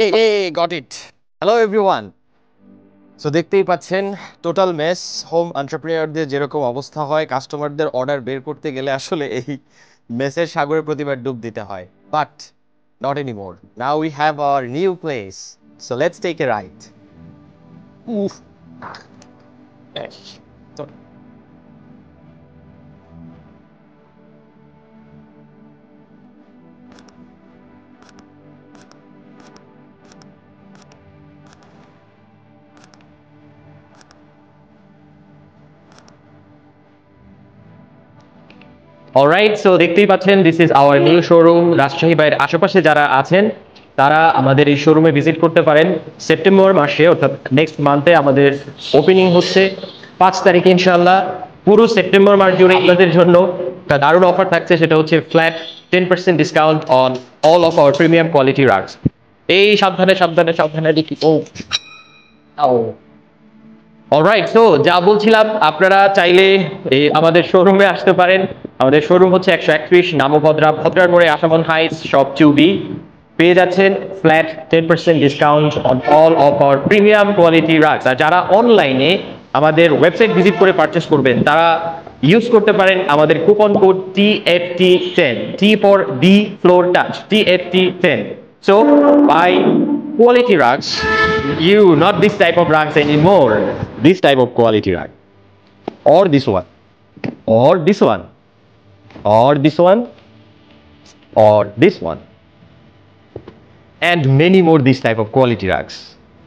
Hey, got it. Hello everyone. So দেখতেই পাচ্ছেন total mace home এন্টারপ্রেনিয়রদের যেরকম অবস্থা হয় কাস্টমারদের অর্ডার বের করতে গেলে আসলে এই মেসের সাগরে প্রতিবার ডুব দিতে হয় but not anymore now we have our new place so let's take a ride উফ অলরাইট সো দেখতেই পাচ্ছেন this is our new showroom Rajshahi বাইরের আশেপাশে যারা আছেন তারা আমাদের এই শোরুমে ভিজিট করতে পারেন সেপ্টেম্বর মাসে অর্থাৎ নেক্সট মান্থে আমাদের ওপেনিং হচ্ছে 5 তারিখে ইনশাআল্লাহ পুরো সেপ্টেম্বর মাস জুড়ে আপনাদের জন্য একটা দারুণ অফার থাকছে সেটা হচ্ছে flat 10% discount on all of our premium quality rugs এই সাবধানে সাবধানে সাবধানে দেখি ও অলরাইট সো যা বলছিলাম আপনারা চাইলে আমাদের শোরুমে আসতে পারেন আমাদের শোরুম হচ্ছে 131 নামভদ্রা ভদ্রার মোড়ে আসামন হাইটস শপ 2B পেয়ে যাচ্ছেন flat 10% discount on all of our premium quality rugs আর যারা অনলাইনে আমাদের ওয়েবসাইট ভিজিট করে পারচেস করবেন তারা ইউজ করতে পারেন আমাদের coupon code TFT10 T for D floor touch TFT10 so by quality rugs you not this type of rugs anymore this type of quality rug or this one or this one or this one or this one and many more this type of quality rugs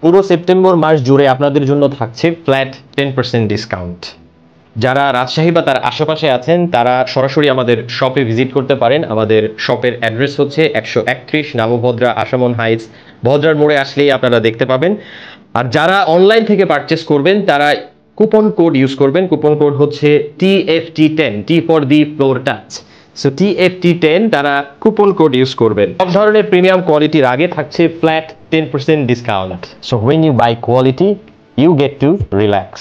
পুরো September মাস জুড়ে আপনাদের জন্য থাকছে flat 10% discount যারা রাজশাহী বা তার আশেপাশে আছেন তারা সরাসরি আমাদের শপে ভিজিট করতে পারেন আমাদের শপের অ্যাড্রেস হচ্ছে 131 নামভদ্রা আসামন হাইটস ভদ্রার মোড়ে আসলেই আপনারা দেখতে পাবেন আর যারা অনলাইন থেকে পারচেস করবেন তারা কুপন কোড ইউজ করবেন কুপন কোড হচ্ছে TFT10 T for the floor touch so TFT10 তারা কুপন কোড ইউজ করবেন সব ধরনের প্রিমিয়াম কোয়ালিটির আগে থাকছে flat 10% discount so when you buy quality you get to relax